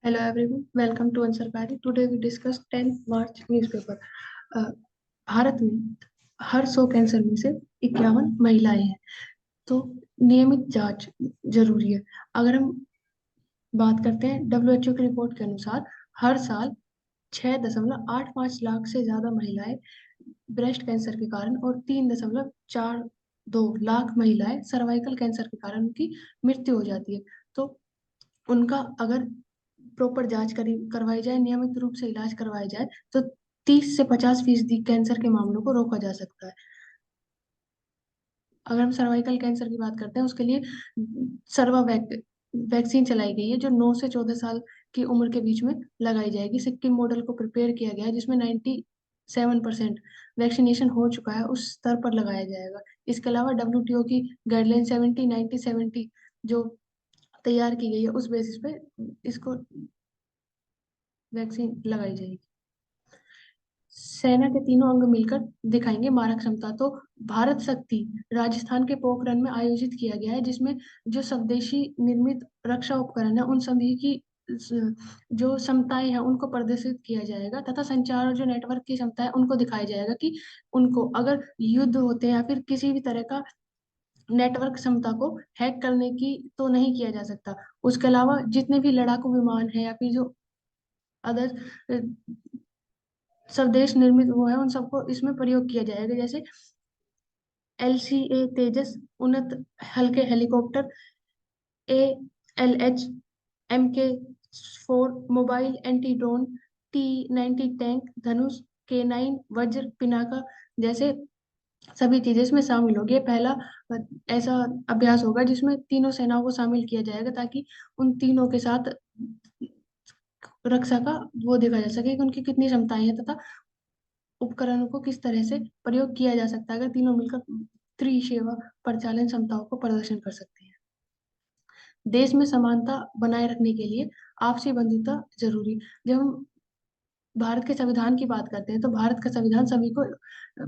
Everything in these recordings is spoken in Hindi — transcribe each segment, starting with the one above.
Hello everyone, welcome to Answer Pari. Today we discuss 10th March newspaper. Bharat में हर 100 कैंसर में से 51 महिलाएं हैं, तो नियमित जांच जरूरी है। अगर हम बात करते हैं WHO की रिपोर्ट के अनुसार हर साल 6.85 लाख से ज्यादा महिलाएं ब्रेस्ट कैंसर के कारण और 3.42 लाख महिलाएं सर्वाइकल कैंसर के कारण उनकी मृत्यु हो जाती है। तो उनका अगर प्रॉपर जांच करवाई जाए, नियमित रूप से इलाज करवाया जाए, तो 30 से 50% कैंसर के मामलों को रोका जा सकता है। अगर हम सर्वाइकल कैंसर की बात करते हैं, उसके लिए वैक्सीन चलाई गई है जो 9 से 14 साल की उम्र के बीच में लगाई जाएगी। सिक्किम मॉडल को प्रिपेयर किया गया है जिसमें 97% वैक्सीनेशन हो चुका है, उस स्तर पर लगाया जाएगा। इसके अलावा WTO की गाइडलाइन 70-90-70 जो तैयार की गई है, उस बेसिस पे इसको वैक्सीन लगाई जाएगी। सेना के तीनों अंग मिलकर दिखाएंगे मारक क्षमता। तो भारत शक्ति राजस्थान के पोखरण में आयोजित किया गया है, जिसमें जो स्वदेशी निर्मित रक्षा उपकरण है उन सभी की जो क्षमताएं हैं उनको प्रदर्शित किया जाएगा, तथा संचार और जो नेटवर्क की क्षमता है उनको दिखाया जाएगा कि उनको अगर युद्ध होते हैं या फिर किसी भी तरह का नेटवर्क क्षमता को हैक करने की तो नहीं किया जा सकता। उसके अलावा जितने भी लड़ाकू विमान है या फिर जो अदर स्वदेश निर्मित वो है, उन सबको इसमें प्रयोग किया जाएगा, जैसे LCA तेजस उन्नत हल्के helicopter, ALH MK4 mobile anti drone, T90 tank, Dhanush, K9 Vajra, Pinaka जैसे सभी चीजें इसमें शामिल होगी। ये पहला ऐसा अभ्यास होगा जिसमें तीनों सेनाओं को शामिल किया जाएगा, ताकि उन तीनों के साथ रक्षा का वो देखा जा सके कि उनकी कितनी क्षमताएं हैं तथा उपकरणों को किस तरह से प्रयोग किया जा सकता है। अगर तीनों मिलकर त्रिसेवा परिचालन क्षमताओं को प्रदर्शन कर सकते हैं। देश में समानता बनाए रखने के लिए आपसी बंधुता जरूरी। जब हम भारत के संविधान की बात करते हैं, तो भारत का संविधान सभी को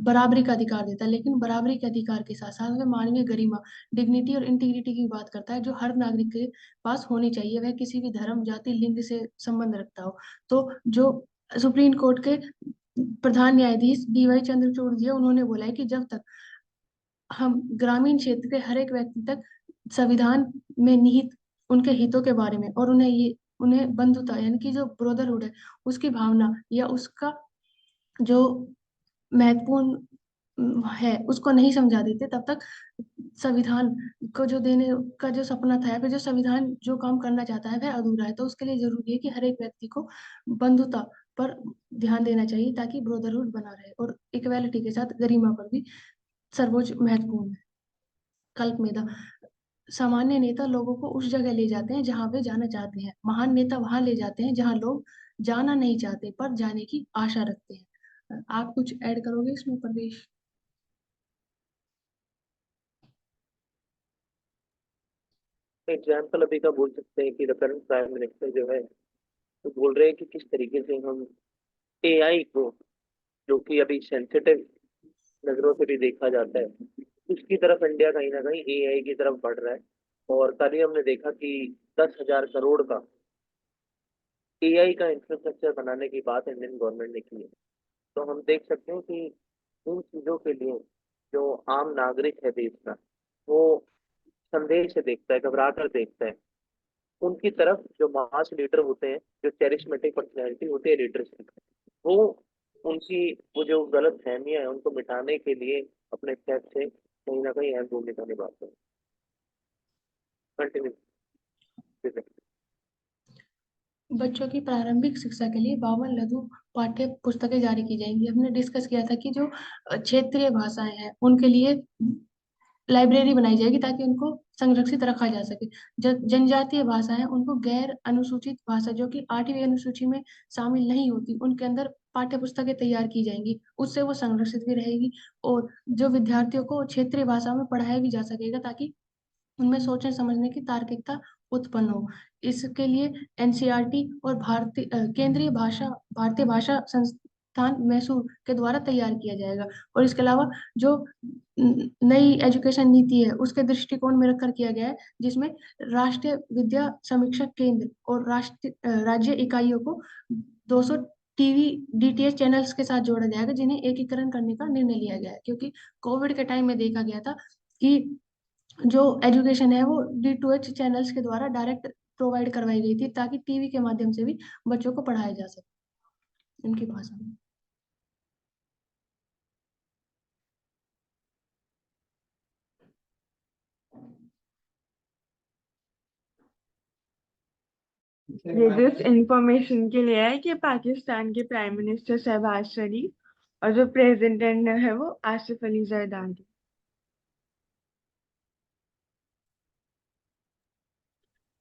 बराबरी का अधिकार देता है, लेकिन बराबरी के अधिकार के साथ साथ वह मानवीय गरिमा, डिग्निटी और इंटीग्रिटी की बात करता है, जो हर नागरिक के पास होनी चाहिए, वह किसी भी धर्म, जाति, लिंग से संबंध रखता हो। तो जो सुप्रीम कोर्ट के प्रधान न्यायाधीश DY चंद्रचूड़ जी है, उन्होंने बोला है कि जब तक हम ग्रामीण क्षेत्र के हर एक व्यक्ति तक संविधान में निहित उनके हितों के बारे में और उन्हें बंधुता यानी कि जो ब्रदरहुड है उसकी भावना या उसका जो महत्वपूर्ण है उसको नहीं समझा देते, तब तक संविधान को जो देने का जो सपना था या फिर जो संविधान जो काम करना चाहता है वह अधूरा है। तो उसके लिए जरूरी है कि हर एक व्यक्ति को बंधुता पर ध्यान देना चाहिए, ताकि ब्रदरहुड बना रहे, और इक्वालिटी के साथ गरिमा पर भी सर्वोच्च महत्वपूर्ण है। कल्पमेदा सामान्य नेता लोगों को उस जगह ले जाते हैं जहां वे जाना चाहते हैं, महान नेता वहां ले जाते हैं जहां लोग जाना नहीं चाहते पर जाने की आशा रखते हैं। आप कुछ ऐड करोगे इसमें, प्रवेश? एग्जाम्पल अभी का बोल सकते हैं कि करंट प्राइम मिनिस्टर जो है तो बोल रहे हैं कि किस तरीके से हम एआई को, जो कि अभी सेंसिटिव नजरों से भी देखा जाता है, उसकी तरफ इंडिया कहीं ना कहीं एआई की तरफ बढ़ रहा है। और कल ही हमने देखा कि 10,000 करोड़ का एआई का इंफ्रास्ट्रक्चर बनाने की बात इंडियन गवर्नमेंट ने की है। तो हम देख सकते हैं कि इन चीजों के लिए जो आम नागरिक है देश का, वो संदेह से देखता है, घबरा कर देखता है। उनकी तरफ जो मास लीडर होते हैं, जो चेरिस्मेटिक पर्सनैलिटी होती है लीडरशिप, वो उनकी वो जो गलत फहमियां है उनको मिटाने के लिए अपने स्टेप से कहीं ना कहीं अहम भूमिका निभाते हैं। कंटिन्यू। बच्चों की प्रारंभिक शिक्षा के लिए 52 लघु पाठ्य पुस्तकें जारी की जाएंगी। हमने डिस्कस किया था कि जो क्षेत्रीय भाषाएं हैं उनके लिए लाइब्रेरी बनाई जाएगी, ताकि उनको संरक्षित रखा जा सके। जो जनजातीय भाषा है उनको गैर अनुसूचित भाषा जो कि 8वीं अनुसूची में शामिल नहीं होती, उनके अंदर पाठ्य पुस्तकें तैयार की जाएंगी, उससे वो संरक्षित भी रहेगी। और जो विद्यार्थियों को क्षेत्रीय भाषा में पढ़ाया भी जा सकेगा, ताकि उनमें सोचने समझने की तार्किकता उत्पन्न हो। इसके लिए NCERT और केंद्रीय भाषा भारतीय भाषा संस्थान मैसूर के द्वारा तैयार किया जाएगा। और इसके अलावा जो नई एजुकेशन नीति है उसके दृष्टिकोण में रखकर किया गया है, जिसमें राष्ट्रीय विद्या समीक्षा केंद्र और राज्य इकाइयों को 200 टीवी डीटीएच चैनल्स के साथ जोड़ा जाएगा, जिन्हें एकीकरण करने का निर्णय लिया गया है। क्योंकि कोविड के टाइम में देखा गया था कि जो एजुकेशन है वो D2H चैनल्स के द्वारा डायरेक्ट प्रोवाइड करवाई गई थी, ताकि टीवी के माध्यम से भी बच्चों को पढ़ाया जा सके उनकी भाषा में। ये जिस इंफॉर्मेशन के लिए है कि पाकिस्तान के प्राइम मिनिस्टर शहबाज शरीफ और जो प्रेसिडेंट है वो आसिफ अली जरदारी।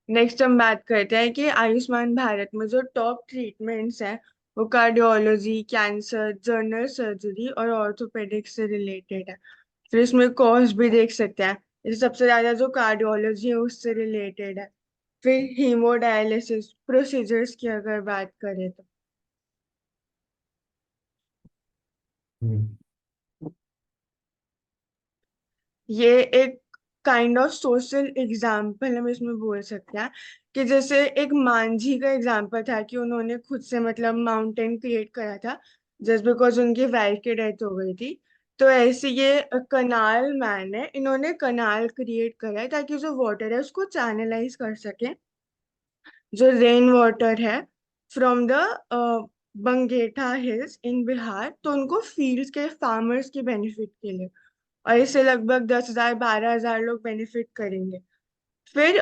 नेक्स्ट हम बात करते हैं कि आयुष्मान भारत में जो टॉप ट्रीटमेंट्स हैं वो कार्डियोलॉजी, कैंसर, जनरल सर्जरी और ऑर्थोपेडिक्स से रिलेटेड है। फिर इसमें कॉस्ट भी देख सकते हैं, जैसे सबसे ज्यादा जो कार्डियोलॉजी है उससे रिलेटेड है। फिर हीमोडायलिसिस प्रोसीजर्स की अगर बात करें तो हम्म। ये एक काइंड ऑफ सोशल एग्जाम्पल हम इसमें बोल सकते हैं कि जैसे एक मांझी का एग्जाम्पल था कि उन्होंने खुद से मतलब माउंटेन क्रिएट करा था जस्ट बिकॉज उनकी वाइफ की डेथ हो गई थी। तो ऐसे ये कनाल मैन है, इन्होंने कनाल क्रिएट करा है ताकि जो वाटर है उसको चैनलाइज कर सके, जो रेन वाटर है फ्रॉम द बंगेठा हिल्स इन बिहार, तो उनको फील्ड्स के फार्मर्स के बेनिफिट के लिए। और इससे लगभग 10,000 12,000 लोग बेनिफिट करेंगे। फिर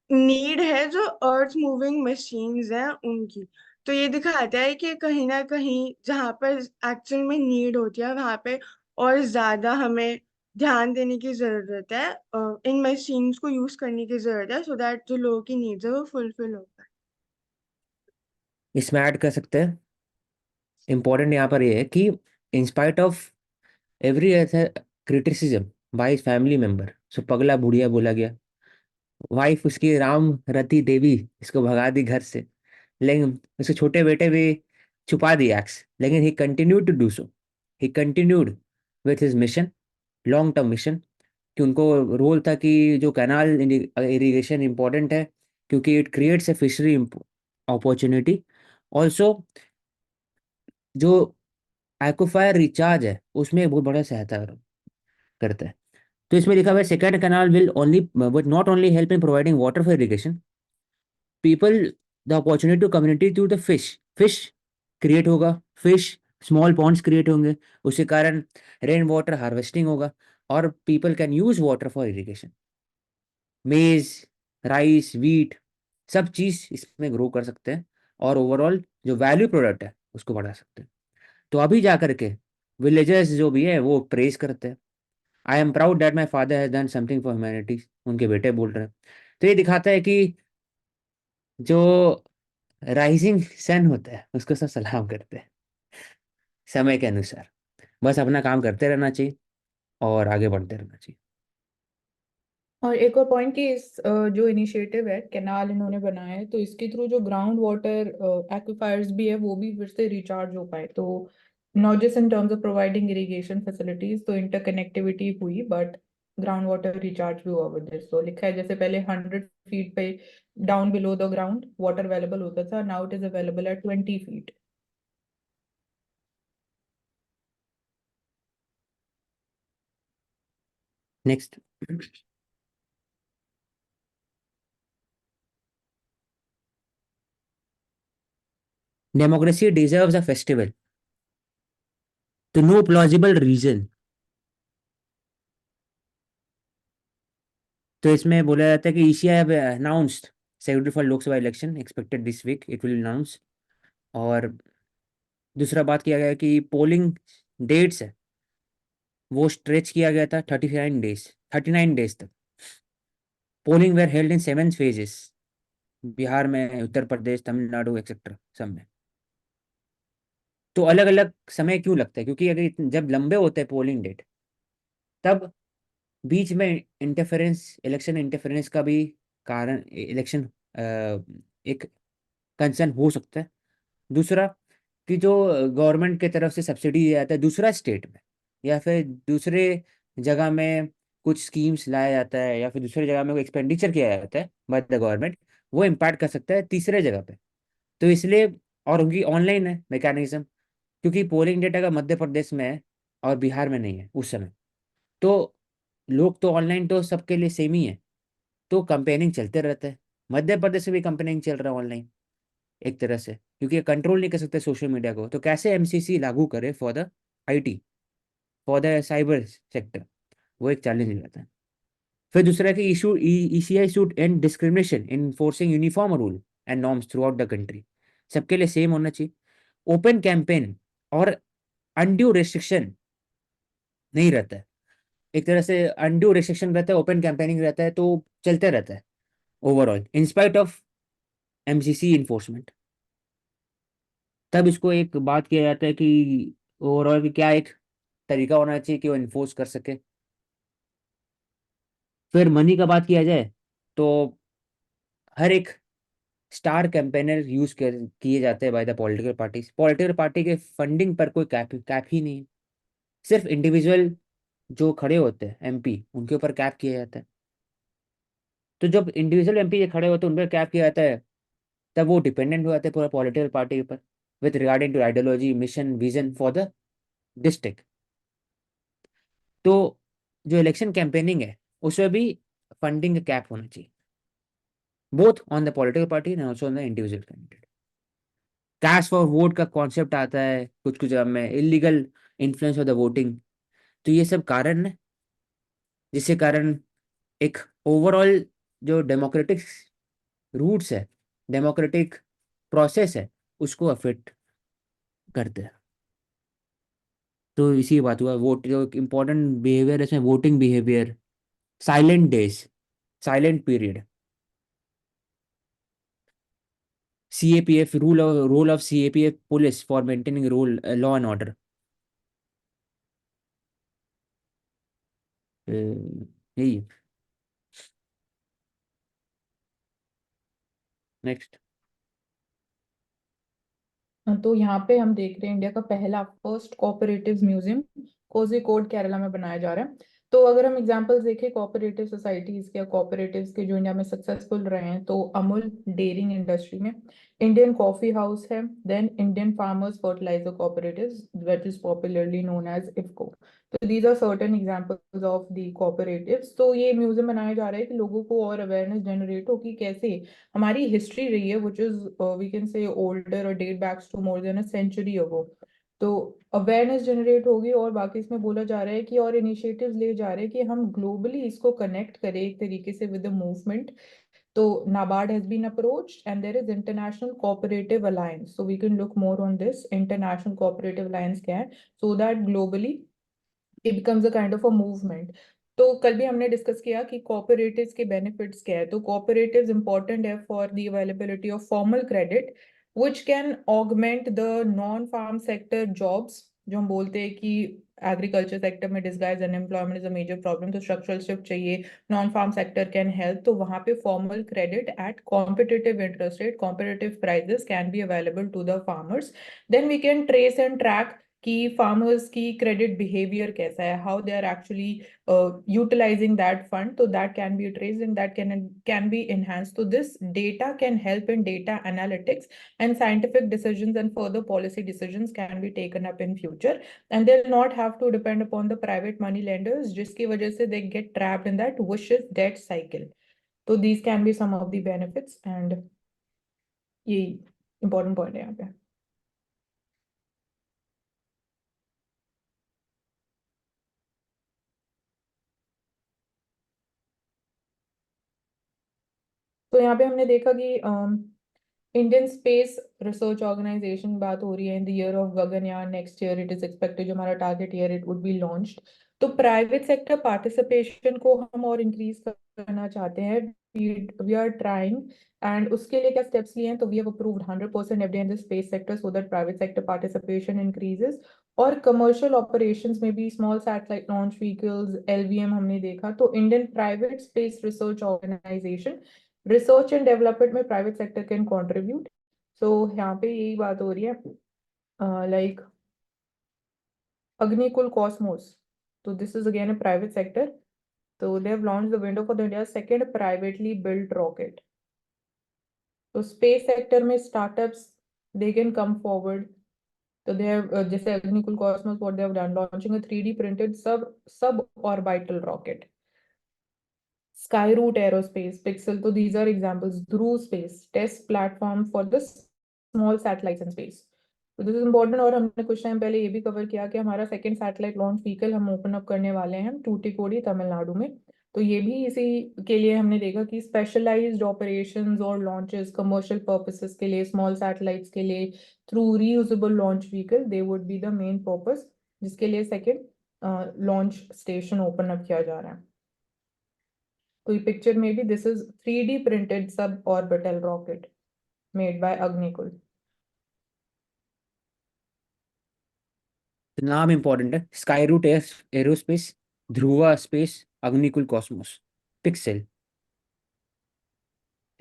नीड है जो अर्थ मूविंग मशीन्स हैं उनकी। तो ये दिखाता है कि कहीं ना कहीं जहाँ पर एक्चुअल में नीड होती है वहाँ पे और ज्यादा हमें ध्यान देने की जरूरत है, इन मशीन्स को यूज करने की जरूरत है सो दैट जो लोगों की नीड्स है वो फुलफिल हो पाए। इसमें ऐड कर सकते हैं, इम्पोर्टेंट यहाँ पर ये है कि in spite of every criticism by his family member, so पगला बुढ़िया बोला गया, वाइफ उसकी राम रति देवी इसको भगा दी घर से, लेकिन उसके छोटे बेटे भी छुपा दिया एक्स, लेकिन he continued to do so. He continued with his mission, long term mission, कि उनको रोल था कि जो कैनाल इरिगेशन इंपॉर्टेंट है क्योंकि it creates a fishery opportunity. Also जो एक्वाफायर रिचार्ज है उसमें बहुत बड़ा सहायता करता है। तो इसमें लिखा हुआ है second canal will only but not only help in providing water for irrigation people, the opportunity to community to the fish, fish create होगा, फिश स्मॉल पॉन्ड्स क्रिएट होंगे, उसके कारण रेन वाटर हार्वेस्टिंग होगा और people can use water for irrigation. Maize, rice, wheat, सब चीज इसमें ग्रो कर सकते हैं और ओवरऑल जो वैल्यू प्रोडक्ट है उसको बढ़ा सकते हैं। तो अभी जा करके विलेजर्स जो भी है वो प्रेज करते हैं, I am proud that my father has done something for humanity, उनके बेटे बोल रहे हैं। तो ये दिखाता है कि जो राइजिंग सन होता है उसको सब सलाम करते हैं समय के अनुसार। बस अपना काम करते रहना चाहिए और आगे बढ़ते रहना चाहिए। और एक और पॉइंट कि इस जो इनिशिएटिव है कैनाल इन्होंने बनाया है तो इसके थ्रू जो ग्राउंड वाटर एक्विफायर्स भी है वो भी फिर से रिचार्ज हो पाए। तो not just in terms of providing irrigation facilities तो इंटरकनेक्टिविटी हुई बट ग्राउंड वाटर रिचार्ज भी हुआ विद दिस। तो लिखा है जैसे पहले 100 फीट पे down below the ground water available होता था, now it is available at 20 feet. Next, democracy deserves a festival तो नो प्लॉजिबल रीजन। तो इसमें बोला जाता है कि ECI have announced schedule for Lok Sabha election expected this week, it will announce. और दूसरा बात किया गया है कि पोलिंग डेट्स है वो स्ट्रेच किया गया था 39 डेज तक। Polling were held in 7 phases, Bihar में, उत्तर प्रदेश, तमिलनाडु एक्सेट्रा सब में। तो अलग अलग समय क्यों लगता है, क्योंकि अगर जब लंबे होते हैं पोलिंग डेट तब बीच में इंटरफेरेंस, इलेक्शन इंटरफेरेंस का भी कारण, इलेक्शन एक कंसर्न हो सकता है। दूसरा, कि जो गवर्नमेंट के तरफ से सब्सिडी दिया जाता है दूसरा स्टेट में, या फिर दूसरे जगह में कुछ स्कीम्स लाया जाता है, या फिर दूसरी जगह में कोई एक्सपेंडिचर किया जाता है बाय द गवर्नमेंट, वो इम्पैक्ट कर सकता है तीसरे जगह पे। तो इसलिए, और उनकी ऑनलाइन है मैकेनिज्म, क्योंकि पोलिंग डेटा का मध्य प्रदेश में है और बिहार में नहीं है उस समय, तो लोग तो ऑनलाइन तो सबके लिए सेम ही है, तो कंपेयरिंग चलते रहते हैं। मध्य प्रदेश में भी कंपेयरिंग चल रहा है ऑनलाइन एक तरह से, क्योंकि कंट्रोल नहीं कर सकते सोशल मीडिया को, तो कैसे एमसीसी लागू करे for the IT, for the cyber sector, वो एक चैलेंज रहता है। फिर दूसरा है कि issue ECI should and discrimination in forcing uniform rule and norms through out the country, सबके लिए सेम होना चाहिए। ओपन कैंपेन और अनड्यू रेस्ट्रिक्शन नहीं रहता है, एक तरह से अनड्यू रेस्ट्रिक्शन रहता है, ओपन कैंपेनिंग रहता है, तो चलते रहता है overall in spite of MCC enforcement. तब इसको एक बात किया जाता है कि ओवरऑल कि क्या एक तरीका होना चाहिए कि वो इन्फोर्स कर सके। फिर मनी का बात किया जाए तो हर एक स्टार कैंपेनर यूज किए जाते हैं बाय द पॉलिटिकल पार्टी के फंडिंग पर कोई कैप ही नहीं है, सिर्फ इंडिविजुअल जो खड़े होते हैं एमपी उनके ऊपर कैप किया जाता है। तो जब इंडिविजुअल एमपी जो खड़े होते हैं उन पर कैप किया जाता है, तब वो डिपेंडेंट हो जाते हैं पूरा पॉलिटिकल पार्टी के ऊपर with regarding to ideology, mission, vision for the district. तो जो इलेक्शन कैंपेनिंग है उसमें भी फंडिंग का कैप होना चाहिए, both on the political party and also on the individual candidate. Cash for vote का कॉन्सेप्ट आता है कुछ कुछ जगह में, illegal influence of the voting. तो ये सब कारण है जिसके कारण एक ओवरऑल जो डेमोक्रेटिक रूट्स है, डेमोक्रेटिक प्रोसेस है, उसको अफेक्ट करते हैं। तो इसी बात हुआ, वोट जो इम्पोर्टेंट बिहेवियर है इसमें, voting behaviour, silent days, silent period, CAPF role of CAPF police for maintaining rule law and order. यही नेक्स्ट। तो यहाँ पे हम देख रहे हैं इंडिया का पहला first cooperative museum Kozhikode Kerala में बनाया जा रहा है। तो अगर हम एग्जांपल्स देखें कोऑपरेटिव सोसाइटीज के या कोऑपरेटिव्स के जो इंडिया में सक्सेसफुल रहे हैं, तो अमूल डेयरिंग इंडस्ट्री में, इंडियन कॉफी हाउस है, then Indian farmers fertiliser cooperatives that is popularly known as IFFCO. तो these are certain examples of the cooperatives. तो ये म्यूजियम बनाया जा रहा है कि लोगों को और अवेयरनेस जनरेट हो कि कैसे हमारी हिस्ट्री रही है which is we can say older और date backs to more than a century ago. तो अवेयरनेस जनरेट होगी, और बाकी इसमें बोला जा रहा है कि और इनिशिएटिव्स ले जा रहे हैं कि हम ग्लोबली इसको कनेक्ट करें एक तरीके से विद द मूवमेंट। तो NABARD has been approached and there is International Cooperative Alliance, so we can look more on this International Cooperative Alliance क्या है, so that globally it becomes a kind of a movement। तो कल भी हमने डिस्कस किया कि कॉपरेटिव्स के बेनिफिट्स क्या है। तो कॉपरेटिव्स इंपॉर्टेंट है for the availability of formal credit which can augment the non farm sector jobs. जो हम बोलते हैं कि एग्रीकल्चर सेक्टर में disguise unemployment is a major problem, तो स्ट्रक्चरल शिफ्ट चाहिए, non farm sector can help. तो वहां पे formal credit at competitive interest rate, competitive prices can be available to the farmers. Then we can trace and track कि फार्मर्स की क्रेडिट बिहेवियर कैसा है, how they are actually utilizing that fund, so that can be traced and that can be enhanced। So this data can help in data analytics and scientific decisions, and further policy decisions can be taken up in future, and they'll not have to depend upon the private money lenders जिसकी वजह से they get trapped in that vicious debt cycle। तो these can be some of the benefits, and ये important point है यहाँ पे। तो यहाँ पे हमने देखा कि इंडियन स्पेस रिसर्च ऑर्गेनाइजेशन बात हो रही है in the year of Gaganyaan, next year it is expected, जो हमारा target year it would be launched. तो प्राइवेट सेक्टर पार्टिसिपेशन को हम और इंक्रीज करना चाहते हैं, वी आर ट्राइंग, एंड उसके लिए क्या स्टेप्स लिए हैं, तो we have approved 100% FDI in the space sector so that private sector participation increases. और कमर्शियल ऑपरेशंस में भी small satellite launch vehicles, LVM हमने देखा। तो Indian private space research organisation, research and development में private sector can contribute. So यहाँ पे यही बात हो रही है। like Agnikul Cosmos. So this is again a private sector. So they have launched the window for the India's second privately built rocket. तो स्पेस सेक्टर में startups they can come forward. तो दे हैव जैसे Agnikul Cosmos what they have done launching a 3D printed sub orbital rocket. Skyroot Aerospace, Pixel, so these are examples. Dhruv Space, test platform for the small satellites in space. तो दिस इज इम्पोर्टेंट. और हमने कुछ टाइम पहले ये भी कवर किया कि हमारा सेकंड सैटेलाइट लॉन्च व्हीकल हम ओपन अप करने वाले हैं टूटिकोडी तमिलनाडु में. तो ये भी इसी के लिए हमने देखा कि स्पेशलाइज्ड ऑपरेशंस और लॉन्चेस कमर्शियल पर्पसेस के लिए स्मॉल सैटेलाइट्स के लिए through reusable launch vehicle they would be the main purpose, जिसके लिए second launch station open up किया जा रहा है. तो ये पिक्चर में भी this is 3D printed sub orbital rocket made by Agnikul. नाम इंपॉर्टेंट है, Skyroot Aerospace, Dhruva Space, Agnikul Cosmos, Pixxel.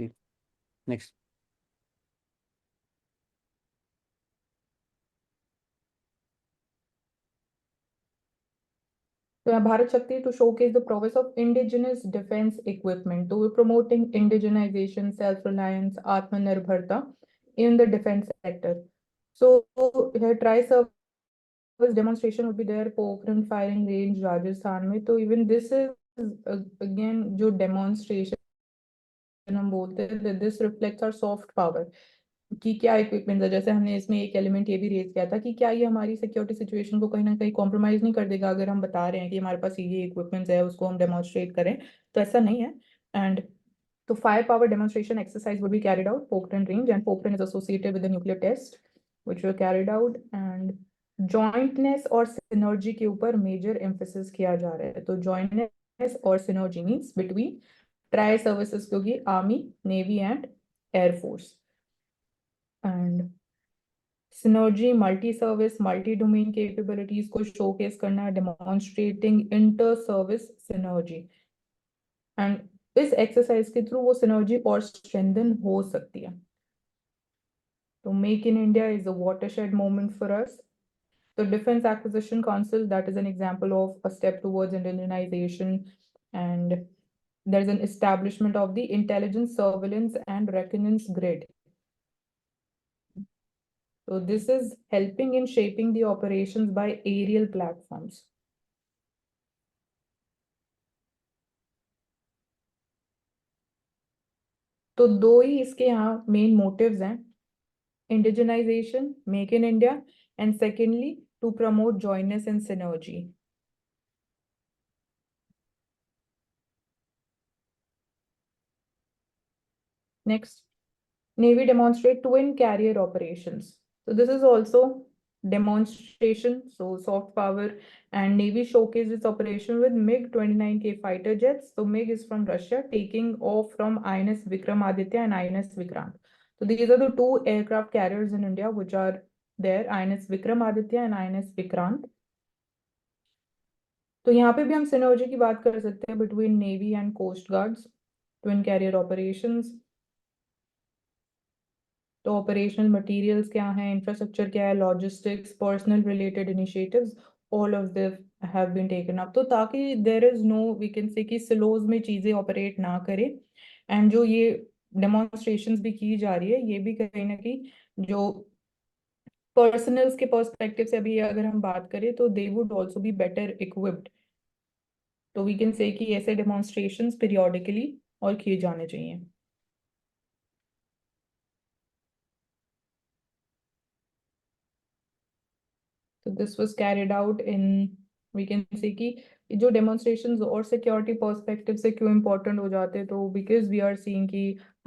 Next. So Bharat Shakti to showcase the prowess of indigenous defense equipment. So we're promoting indigenization, self-reliance, Atmanirbharta in the defense sector. So here tri-service demonstration would be there, Pokhran firing range, Rajasthan में. तो even this is again जो demonstration हम बोलते हैं that this reflects our soft power. कि क्या इक्विपमेंट है. जैसे हमने इसमें एक एलिमेंट ये भी रेज किया था कि क्या ये हमारी सिक्योरिटी सिचुएशन को कहीं ना कहीं कॉम्प्रोमाइज नहीं कर देगा अगर हम बता रहे हैं कि हमारे पास ये इक्विपमेंट्स है उसको हम डेमोन्स्ट्रेट करें. तो ऐसा नहीं है. एंड तो fire power demonstration exercise would be carried out Pokhran range and Pokhran is associated with the nuclear test which were carried out. And jointness और सिनर्जी के ऊपर मेजर एम्फेसिस किया जा रहा है. तो जॉइंटनेस और synergy means between tri services की होगी army, navy and air force. And synergy multi service multi domain capabilities को शोकेस करना, demonstrating inter service synergy. And इस एक्सरसाइज के थ्रू वो सिनर्जी और स्ट्रेंथन हो सकती है. तो make in India is a watershed moment for us. The Defense Acquisition Council, that is an example of a step towards indigenization, and there is an establishment of the intelligence, surveillance and reconnaissance grid. So this is helping in shaping the operations by aerial platforms. तो दो ही इसके यहाँ मेन मोटिव्स हैं, indigenisation, make in India, and secondly to promote jointness and synergy. Next, Navy demonstrate twin carrier operations. So this is also demonstration, so soft power, and Navy showcased its operation with MiG-29K fighter jets. So MiG is from Russia, taking off from INS Vikramaditya and INS Vikrant. So these are the two aircraft carriers in India which are there, INS Vikramaditya and INS Vikrant. तो यहाँ पे भी हम सिनर्जी की बात कर सकते हैं between navy and coast guards, twin carrier operations. तो ऑपरेशनल मटेरियल्स क्या हैं, इंफ्रास्ट्रक्चर क्या है, logistics, personal related initiatives, all of this have been taken up. तो ताकि there is no we can say कि सिलोज में चीजें ऑपरेट ना करें. एंड जो ये डेमोन्स्ट्रेशंस भी की जा रही है ये भी कहीं ना कहीं जो पर्सनल्स के पर्सपेक्टिव से अभी अगर हम बात करें तो they would also be better equipped. तो वी कैन से कि ऐसे डेमोन्स्ट्रेशंस पीरियोडिकली और किए जाने चाहिए. So this was carried out in, we can say कि जो demonstrations और security perspective से क्यों important हो जाते हैं, तो because we are seeing कि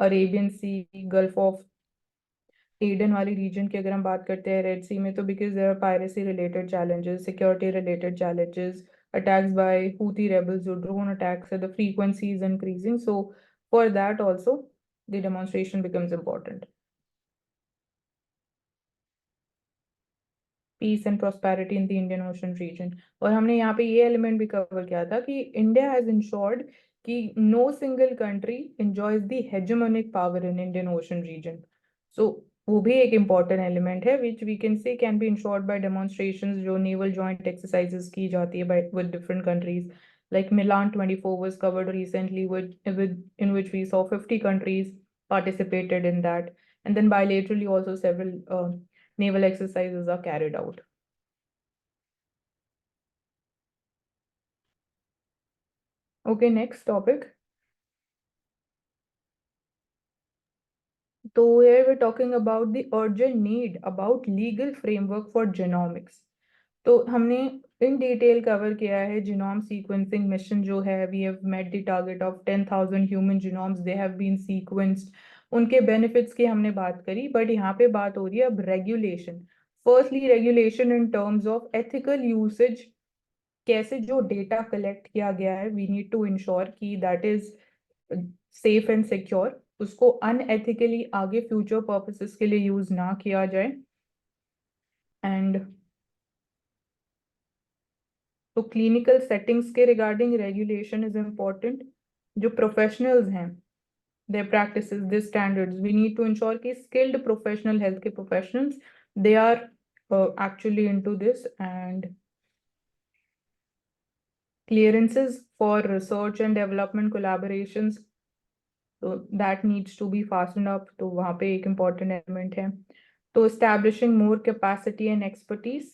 Arabian Sea, Gulf of Aden वाली region की अगर हम बात करते हैं Red Sea में, तो because there are piracy related challenges, security related challenges, attacks by Houthi rebels, जो drone attacks है, the frequency is increasing. So for that also the demonstration becomes important. Peace and prosperity in the Indian Ocean region. और हमने यहाँ पे ये एलिमेंट भी कवर किया था कि इंडिया हैज इंश्योर्ड कि no single country enjoys the hegemonic power in Indian Ocean region. So वो भी एक important element है which we can say can be ensured by demonstrations जो naval joint exercises की जाती है by with different countries like Milan 24 was covered recently with in which we saw 50 countries participated in that, and then bilaterally also several naval exercises are carried out. Okay, next topic. So here we're talking about the urgent need about legal framework for genomics. तो हमने इन डिटेल कवर किया है जीनोम सीक्वेंसिंग मिशन जो है we have met the target of 10,000 human genomes they have been sequenced, उनके बेनिफिट्स की हमने बात करी, बट यहाँ पे बात हो रही है अब regulation. Firstly regulation in terms of ethical usage, कैसे जो डेटा कलेक्ट किया गया है वी नीड टू इंश्योर कि that is safe and secure, उसको अनएथिकली आगे फ्यूचर पर्पसेस के लिए यूज ना किया जाए। एंड तो क्लिनिकल सेटिंग्स के रिगार्डिंग रेगुलेशन इज इम्पोर्टेंट। जो प्रोफेशनल्स हैं their practices, their standards, we need to ensure कि skilled professional health के professionals they are actually into this, and clearances for research and development collaborations, so that needs to be fastened up, तो वहाँ पे एक important element है। तो establishing more capacity and expertise,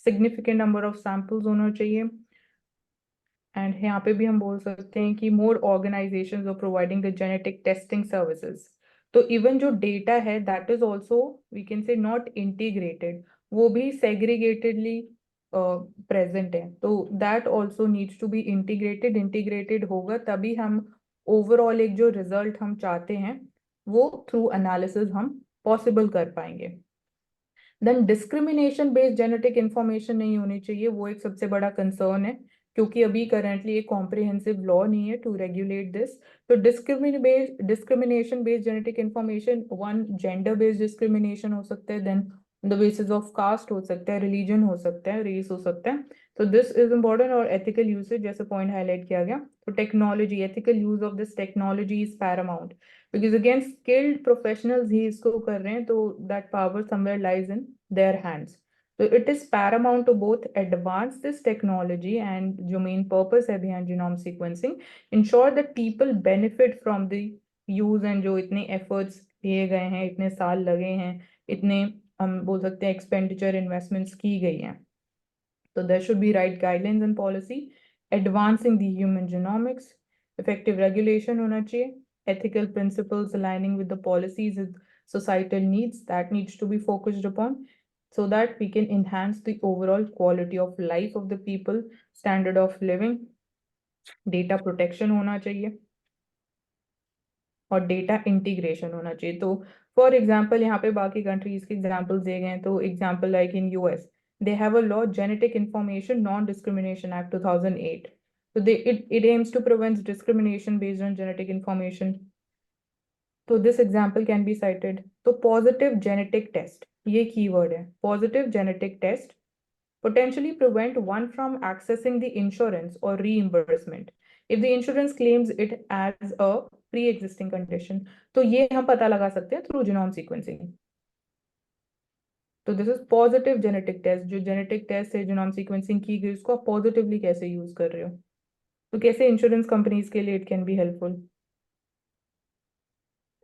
significant number of samples होना चाहिए। एंड यहाँ पे भी हम बोल सकते हैं कि more organisations are providing the genetic testing services. तो इवन जो डेटा है that is also we can say not integrated, वो भी सेग्रीगेटेडली प्रेजेंट है, तो that also needs to be integrated. Integrated होगा तभी हम ओवरऑल एक जो रिजल्ट हम चाहते हैं वो थ्रू एनालिसिस हम पॉसिबल कर पाएंगे। Then discrimination based genetic information नहीं होनी चाहिए, वो एक सबसे बड़ा कंसर्न है क्योंकि अभी करंटली एक कॉम्प्रिहेंसिव लॉ नहीं है टू रेगुलेट दिस। तो discrimination based genetic information, one gender based discrimination हो सकता है, then the basis of caste हो सकता है, रिलीजन हो सकता है, रेस हो सकता है। तो दिस इज इम्पोर्टेंट। और एथिकल यूसेज जैसे पॉइंट हाईलाइट किया गया, तो technology, ethical use of this technology is paramount because again skilled professionals ही इसको कर रहे हैं, तो that power somewhere lies in their hands. So it is paramount to both advance this technology and जो main purpose है behind genome sequencing, ensure that people benefit from the use, and जो इतने efforts लिए गए हैं, इतने साल लगे हैं, इतने हम बोल सकते हैं expenditure investments की गई हैं। So there should be right guidelines and policy, advancing the human genomics, effective regulation होना चाहिए, ethical principles aligning with the policies with societal needs that needs to be focused upon, so that we can enhance the overall quality of life of the people, standard of living, data protection होना चाहिए और डेटा इंटीग्रेशन होना चाहिए। तो फॉर एग्जाम्पल यहाँ पे बाकी कंट्रीज के एग्जाम्पल्स दिए गए हैं, तो example like in US they have a law, genetic information non-discrimination act 2008, so it aims to prevent discrimination based on genetic information. तो this example can be cited। तो positive genetic test, ये keyword है, positive genetic test potentially prevent one from accessing the insurance or reimbursement if the insurance claims it as a pre-existing condition। तो ये हम पता लगा सकते हैं through genome sequencing। तो this is positive genetic test, जो जेनेटिक टेस्ट है जीनोम सीक्वेंसिंग की गई उसको आप पॉजिटिवली कैसे यूज कर रहे हो, तो कैसे इंश्योरेंस कंपनीज के लिए it can be helpful.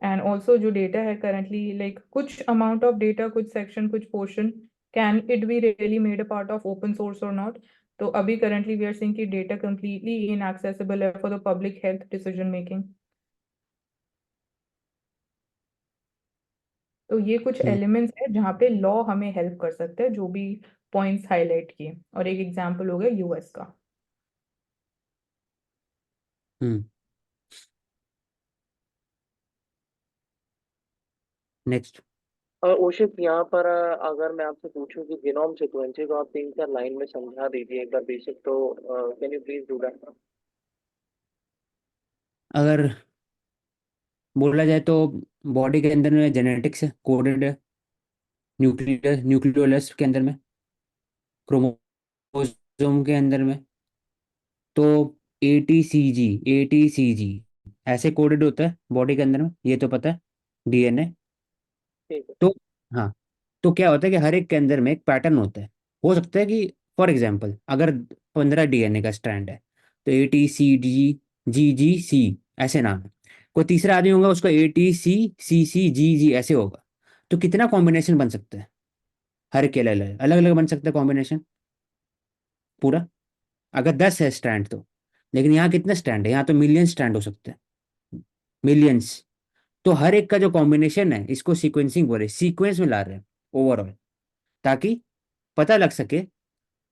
And also जो डेटा है करंटली लाइक कुछ अमाउंट ऑफ डेटा, कुछ सेक्शन, कुछ portion, can it be really made a part of open source और नॉट। तो अभी करंटली वी आर सीइंग कि डेटा कंप्लीटली इनएक्सेसिबल है for the public health decision making. तो ये कुछ एलिमेंट्स है जहाँ पे लॉ हमें हेल्प कर सकता है, जो भी पॉइंट्स हाईलाइट किए, और एक एग्जांपल हो गया यूएस का। हम्म। नेक्स्ट ओशित, यहाँ पर अगर मैं आपसे पूछूं कि जीनोम सीक्वेंसिंग को आप 3-4 लाइन में समझा दीजिए एक बार बेसिक, तो can you please do that. अगर बोला जाए तो बॉडी के अंदर में जेनेटिक्स कोडेड है, न्यूक्लियोलस के अंदर में, क्रोमोसोम के अंदर में, तो एटीसीजी ऐसे कोडेड होता है बॉडी के अंदर में, ये तो पता है, डीएनए। ठीक है। तो हाँ, तो क्या होता है कि हर एक के अंदर में एक पैटर्न होता है। हो सकता है कि फॉर एग्जाम्पल अगर 15 DNA का स्ट्रैंड है, तो ATCG GGC ऐसे नाम है। कोई तीसरा आदमी होगा, उसका ATCCCGG ऐसे होगा। तो कितना कॉम्बिनेशन बन सकता है? हर एक के अलग अलग अलग अलग बन सकता है कॉम्बिनेशन पूरा। अगर 10 है स्ट्रैंड तो, लेकिन यहाँ कितने स्ट्रैंड है? यहाँ तो मिलियन स्ट्रैंड हो सकते हैं, मिलियंस। तो हर एक का जो कॉम्बिनेशन है, इसको सीक्वेंसिंग बोले, सीक्वेंस में ला रहे हैं ओवरऑल, ताकि पता लग सके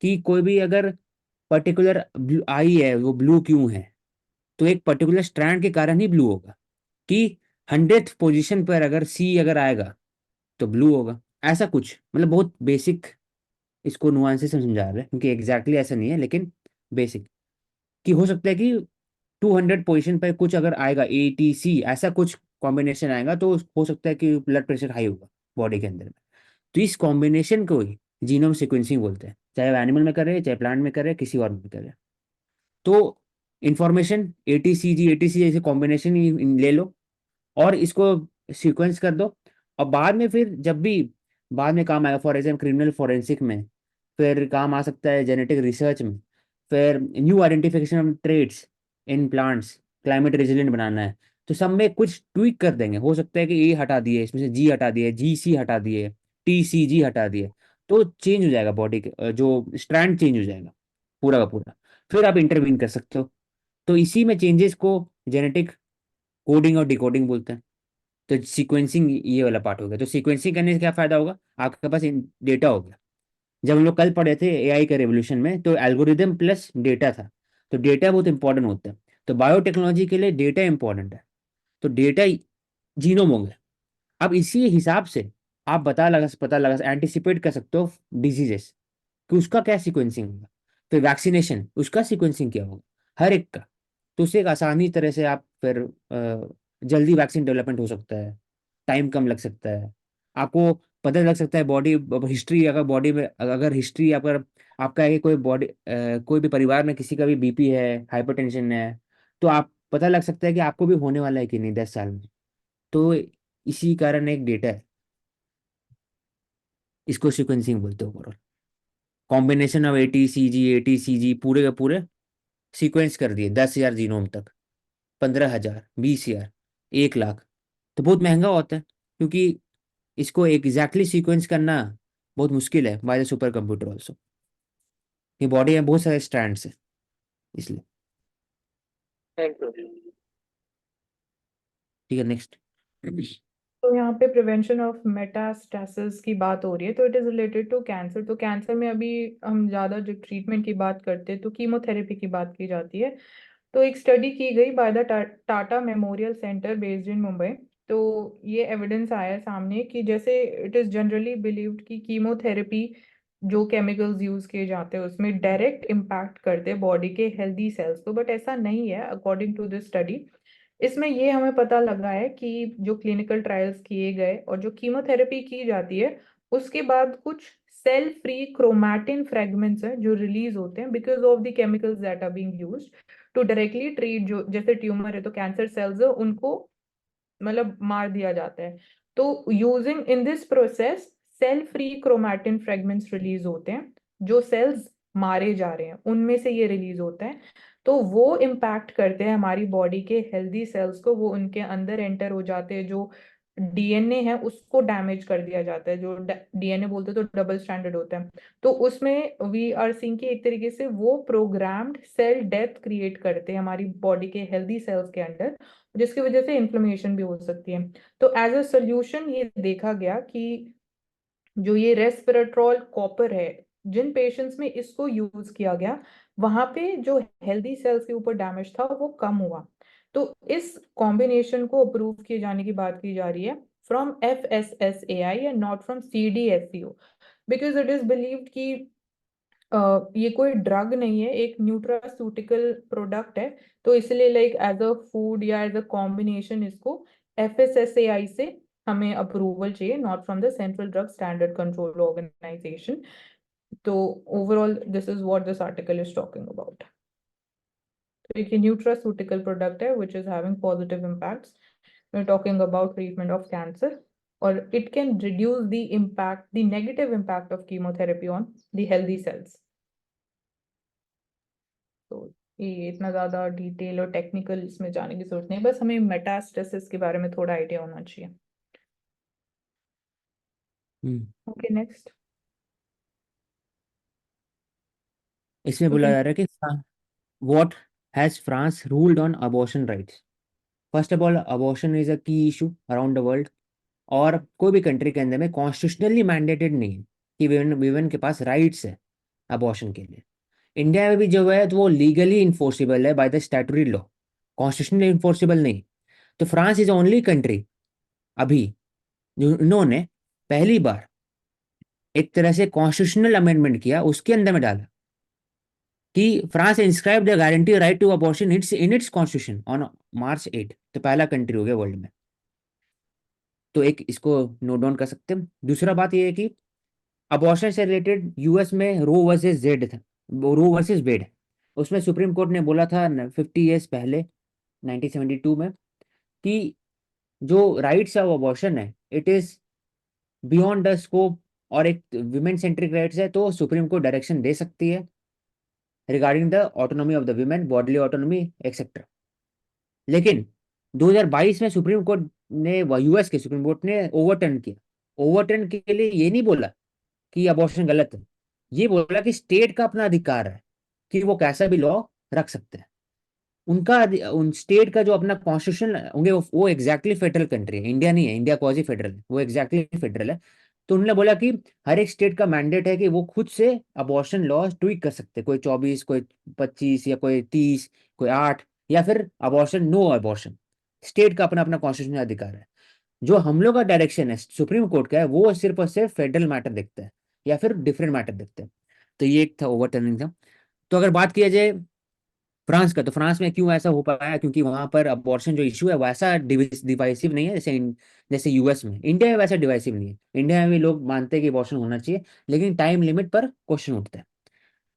कि कोई भी अगर पर्टिकुलर आई है, वो ब्लू क्यों है, तो एक पर्टिकुलर स्ट्रैंड के कारण ही ब्लू होगा। कि 100th पोजीशन पर अगर सी अगर आएगा तो ब्लू होगा। ऐसा कुछ मतलब बहुत बेसिक, इसको नुआंसेस से समझा रहे हैं, क्योंकि एग्जैक्टली ऐसा नहीं है, लेकिन बेसिक। कि हो सकता है कि 200 पोजीशन पर कुछ अगर आएगा, ATC ऐसा कुछ कॉम्बिनेशन आएगा, तो हो सकता है कि ब्लड प्रेशर हाई होगा बॉडी के अंदर में। तो इस कॉम्बिनेशन को ही जीनोम सीक्वेंसिंग बोलते हैं, चाहे वो एनिमल में करे, चाहे प्लांट में करे, किसी और में करे। तो इंफॉर्मेशन ATCG ऐसे कॉम्बिनेशन ही ले लो और इसको सीक्वेंस कर दो। और बाद में फिर जब भी बाद में काम आएगा, फॉर एग्जाम्पल क्रिमिनल फोरेंसिक में, फिर काम आ सकता है जेनेटिक रिसर्च में, फिर new identification of traits in plants, climate resilient बनाना है, तो सब में कुछ ट्वीक कर देंगे। हो सकता है कि ए हटा दिए, इसमें से जी हटा दिए, GC हटा दिए, TCG हटा दिए, तो चेंज हो जाएगा बॉडी के जो स्ट्रैंड चेंज हो जाएगा पूरा का पूरा। फिर आप इंटरवीन कर सकते हो। तो इसी में चेंजेस को जेनेटिक कोडिंग और डिकोडिंग बोलते हैं। तो सीक्वेंसिंग ये वाला पार्ट हो गया। तो सीक्वेंसिंग करने से क्या फायदा होगा? आपके पास डेटा हो गया। जब हम लोग कल पढ़े थे AI के रेवोल्यूशन में, तो एल्गोरिदम प्लस डेटा था। तो डेटा बहुत इंपॉर्टेंट होता है। तो बायोटेक्नोलॉजी के लिए डेटा इंपॉर्टेंट है। तो डेटा जीनोम हो गया। अब इसी हिसाब से आप पता लगा एंटिसिपेट कर सकते हो डिजीजेस कि उसका क्या सीक्वेंसिंग होगा। फिर वैक्सीनेशन, उसका सीक्वेंसिंग क्या होगा, हर एक का। तो उससे एक आसानी तरह से आप फिर जल्दी वैक्सीन डेवलपमेंट हो सकता है, टाइम कम लग सकता है। आपको पता लग सकता है बॉडी हिस्ट्री, अगर बॉडी में अगर हिस्ट्री अगर आपका है कि कोई बॉडी कोई भी परिवार में किसी का भी BP है, हाइपरटेंशन है, तो आप पता लग सकता है कि आपको भी होने वाला है कि नहीं 10 साल में। तो इसी कारण एक डेटा है, इसको सीक्वेंसिंग बोलते हो ओवरऑल। कॉम्बिनेशन ऑफ ATCG पूरे के पूरे सीक्वेंस कर दिए 10,000 जीनोम तक, 15,000, 20,000, 1 लाख। तो बहुत महंगा होता है, क्योंकि इसको एग्जैक्टली सीक्वेंस करना बहुत मुश्किल है by the super computer also. ये बॉडी में बहुत सारे स्ट्रैंड्स है, इसलिए। Thank you. ठीक है, नेक्स्ट। तो यहाँ पे प्रिवेंशन ऑफ मेटास्टेसिस की बात हो रही है, तो it is related to cancer. तो कैंसर में अभी हम ज़्यादा जो ट्रीटमेंट की बात करते हैं तो कीमोथेरेपी की बात की जाती है। तो एक स्टडी की गई by the Tata memorial centre based in Mumbai. तो ये एविडेंस आया सामने कि जैसे इट इज़ जनरली बिलीव्ड कि कीमोथेरेपी जो केमिकल्स यूज किए जाते हैं उसमें डायरेक्ट इम्पैक्ट करते हैं बॉडी के हेल्दी सेल्स को, बट ऐसा नहीं है अकॉर्डिंग टू दिस स्टडी। इसमें ये हमें पता लगा है कि जो क्लिनिकल ट्रायल्स किए गए और जो कीमोथेरेपी की जाती है उसके बाद कुछ सेल फ्री क्रोमैटिन फ्रेगमेंट्स हैं जो रिलीज होते हैं because of the chemicals that are being used to directly treat. जो जैसे ट्यूमर है तो कैंसर सेल्स है उनको मतलब मार दिया जाता है। तो using in this process cell free chromatin fragments release होते हैं। जो सेल्स मारे जा रहे हैं उनमें से ये रिलीज होता है। तो वो इम्पैक्ट करते हैं हमारी बॉडी के हेल्दी सेल्स को, वो उनके अंदर एंटर हो जाते हैं। जो DNA है उसको डैमेज कर दिया जाता है। जो DNA बोलते हैं तो डबल स्टैंडर्ड होता है। तो उसमें वी आर सीइंग कि एक तरीके से वो प्रोग्राम्ड सेल डेथ क्रिएट करते हैं हमारी बॉडी के हेल्दी सेल्स के अंदर, जिसकी वजह से इन्फ्लेमेशन भी हो सकती है। तो एज अ सोल्यूशन ये देखा गया कि जो ये रेस्पिरेट्रोल कॉपर है, जिन पेशेंट्स में इसको यूज किया गया वहां पे जो हेल्दी सेल्स के ऊपर डैमेज था वो कम हुआ। तो इस कॉम्बिनेशन को अप्रूव किए जाने की बात की जा रही है from FSSAI and not from CDSCO, because it is believed कि ये कोई ड्रग नहीं है, एक न्यूट्रास्यूटिकल प्रोडक्ट है। तो इसलिए लाइक एज अ फूड या एज अ कॉम्बिनेशन इसको FSSAI से हमें अप्रूवल चाहिए, not from the central drug standard control organisation. तो overall this is what this article is talking about. तो एक न्यूट्रास्यूटिकल प्रोडक्ट है which is having positive impacts. We are talking about treatment of cancer. or it can reduce the impact, the negative impact of chemotherapy on the healthy cells. तो ये इतना ज्यादा डिटेल और टेक्निकल इसमें जाने की जरूरत नहीं, बस हमें मेटास्टेसिस के बारे में थोड़ा आइडिया होना चाहिए. Okay, next. इसमें बोला जा रहा है कि what has France ruled on abortion rights. First of all, abortion is a की इशू अराउंड द वर्ल्ड, और कोई भी कंट्री के अंदर में कॉन्स्टिट्यूशनली मैंडेटेड नहीं है कि विमेन के पास राइट्स है अबॉर्शन के लिए. इंडिया में भी जो है तो वो लीगली इन्फोर्सिबल है by the statutory law, constitutionally enforceable नहीं. तो फ्रांस इज ओनली कंट्री अभी जो इन्होंने पहली बार एक तरह से कॉन्स्टिट्यूशनल अमेंडमेंट किया, उसके अंदर में डाला कि France inscribe the guarantee right to abortion in its constitution on March 8. तो पहला कंट्री हो गया वर्ल्ड में. तो एक इसको नोट डाउन कर सकते हैं. दूसरा बात ये है कि अबॉर्शन से रिलेटेड यूएस में रो वर्सेस जेड था, रो वर्सेस वेड. उसमें सुप्रीम कोर्ट ने बोला था 50 ईयर्स पहले 1972 में कि जो राइट्स ऑफ अबॉर्शन है it is beyond the scope और एक विमेन सेंट्रिक राइट्स है, तो सुप्रीम कोर्ट डायरेक्शन दे सकती है regarding the autonomy of the women, bodily autonomy etcetera. लेकिन 2022 में सुप्रीम कोर्ट ने, यूएस के सुप्रीम कोर्ट ने ओवरटर्न किया. ओवरटर्न के लिए ये नहीं बोला कि अबॉर्शन गलत है, ये बोला कि स्टेट का अपना अधिकार है कि वो कैसा भी लॉ रख सकते हैं. उनका उन स्टेट का जो अपना कॉन्स्टिट्यूशन होंगे वो एग्जैक्टली फेडरल कंट्री है, इंडिया नहीं है. इंडिया क्वाजी फेडरल है, वो एग्जैक्टली फेडरल है. तो उन्होंने बोला कि हर एक स्टेट का मैंडेट है कि वो खुद से अबॉर्शन लॉ ट्वीक कर सकते हैं, कोई 24, कोई 25 या कोई 30, कोई 8, या फिर अबॉर्शन नो अबॉर्शन. स्टेट का अपना अपना कॉन्स्टिट्यूशनल अधिकार है. जो हम लोग का डायरेक्शन है सुप्रीम कोर्ट का है, वो सिर्फ और सिर्फ फेडरल मैटर देखता है या फिर डिफरेंट मैटर देखते हैं. तो ये एक था ओवरटर्निंग था. तो अगर बात किया जाए फ्रांस का, तो फ्रांस में क्यों ऐसा हो पाया, क्योंकि वहां पर अबॉर्शन जो इशू है वैसा डिवाइसिव नहीं है जैसे जैसे यूएस में. इंडिया में वैसा डिवाइसिव नहीं है. इंडिया में भी लोग मानते हैं कि अबॉर्शन होना चाहिए, लेकिन टाइम लिमिट पर क्वेश्चन उठता है.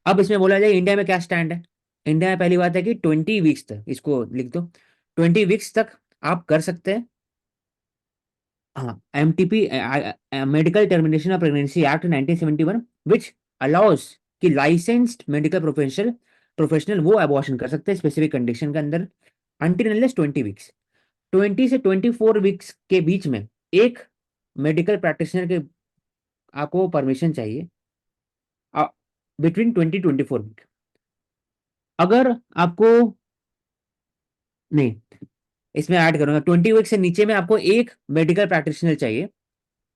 अब इसमें बोला जाए इंडिया में क्या स्टैंड है. इंडिया में पहली बात है कि 20 वीक्स तक, इसको लिख दो, 20 वीक्स तक आप कर सकते हैं. हाँ, MTP medical termination of pregnancy act 1971 which allows कि लाइसेंस्ड मेडिकल प्रोफेशनल वो अबॉर्शन कर सकते हैं स्पेसिफिक कंडीशन के अंदर अनटिल अनलेस 20 वीक्स. 20 से 24 वीक्स के बीच में एक मेडिकल प्रैक्टिशनर के आपको परमिशन चाहिए बिटवीन 20-24 वीक. अगर आपको नहीं, इसमें ऐड करूंगा 20 वीक से नीचे में आपको एक मेडिकल प्रैक्टिशनर चाहिए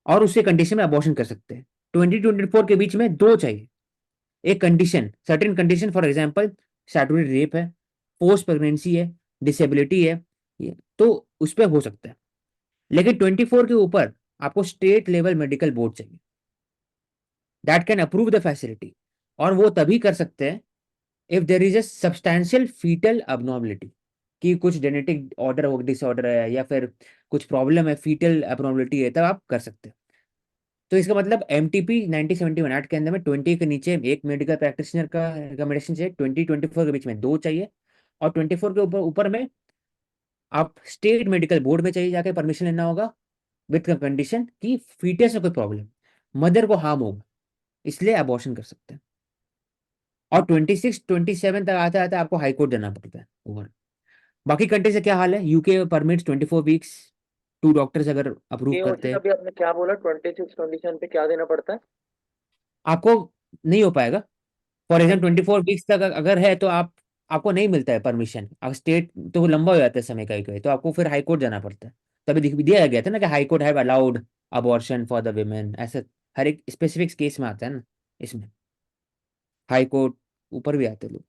और उसके कंडीशन में अबॉर्शन कर सकते हैं. 20-24 के बीच में दो चाहिए. एक condition, certain condition, for example statutory rape है, फोर्स प्रेगनेंसी है, डिसेबिलिटी है, तो उस पर हो सकता है. लेकिन 24 के ऊपर आपको स्टेट लेवल मेडिकल बोर्ड चाहिए that can approve the facility. और वो तभी कर सकते हैं if there is a substantial foetal abnormality, कि कुछ जेनेटिक ऑर्डर हो, डिसऑर्डर है या फिर कुछ प्रॉब्लम है, फीटल अबनॉर्मलिटी है, तब आप कर सकते हैं. तो इसका मतलब एमटीपी 1971 एक्ट के अंदर में 20 के नीचे एक मेडिकल प्रैक्टिशनर का रिकमेंडेशन चाहिए, 20-24 के बीच में दो चाहिए, और 24 के ऊपर ऊपर में आप स्टेट मेडिकल बोर्ड में चाहिए जाके परमिशन लेना होगा विद कंडीशन कि फीटस में कोई प्रॉब्लम, मदर को हार्म होगा, इसलिए अबॉर्शन कर सकते हैं. और 26-27 तक आते आते आपको हाई कोर्ट जाना पड़ता है ओवर. बाकी कंट्री से क्या हाल है, यूके परमिट्स 24 वीक्स, 2 डॉक्टर्स अगर अप्रूव ये करते उचित, हैं. अभी आपने क्या बोला, 26 कंडीशन पे क्या देना पड़ता है? आपको नहीं हो पाएगा. फॉर हाँ एग्जाम्पल जी. 24 वीक्स तक अगर है तो आपको नहीं मिलता है परमिशन. अगर स्टेट तो वो लंबा हो जाता है समय का ही, तो आपको फिर हाई कोर्ट जाना पड़ता है. तभी दिया गया था ना कि high court have allowed abortion for the women, ऐसे हर एक स्पेसिफिक केस में आता है ना. इसमें हाई कोर्ट ऊपर भी आते हैं लोग,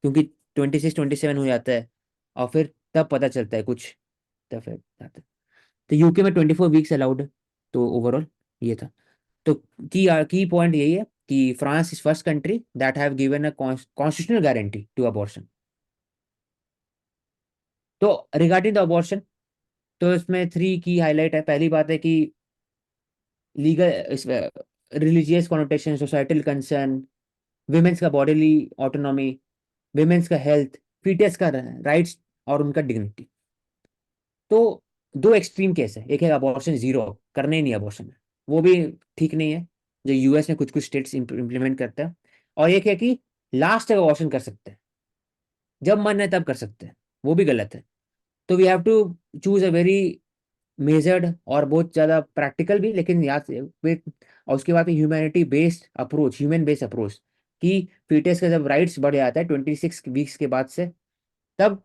क्योंकि 26-27 हो जाता है और फिर तब पता चलता है कुछ, तब फिर आता है. तो यूके में 24 वीक्स अलाउड है. तो ओवरऑल ये था. तो की पॉइंट यही है कि France is first country that have given a constitutional guarantee to abortion. तो रिगार्डिंग द अबॉर्शन, तो इसमें 3 की हाईलाइट है. पहली बात है कि legal, religious connotation, societal concern, women's का बॉडीली ऑटोनॉमी, विमेंस का हेल्थ, फीटस का राइट्स और उनका डिग्निटी. तो दो एक्सट्रीम केस है, एक है अबॉर्शन जीरो, करने ही नहीं अबॉर्शन, वो भी ठीक नहीं है, जो यूएस में कुछ कुछ स्टेट्स इम्प्लीमेंट करते हैं, और एक है कि लास्ट तक अबॉर्शन कर सकते हैं, जब मन है तब कर सकते हैं, वो भी गलत है। तो we have to choose a very measured और बहुत ज्यादा प्रैक्टिकल भी, लेकिन याद और उसके बाद humanity based approach, human based approach, कि फीटस का जब राइट्स बढ़ जाता है 26 वीक्स के बाद से, तब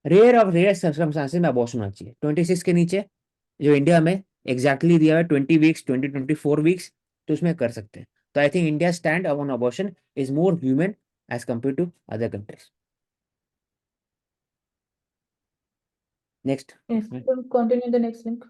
रेयर और रेयर सर्कमस्टांसेस में अबॉर्शन होना चाहिए। 26 के नीचे जो इंडिया में एग्जैक्टली दिया है 20 वीक्स, 24 वीक्स, तो उसमें कर सकते हैं। तो I think India stand on abortion is more human as compare to other countries. Next Yes, we'll continue the next link.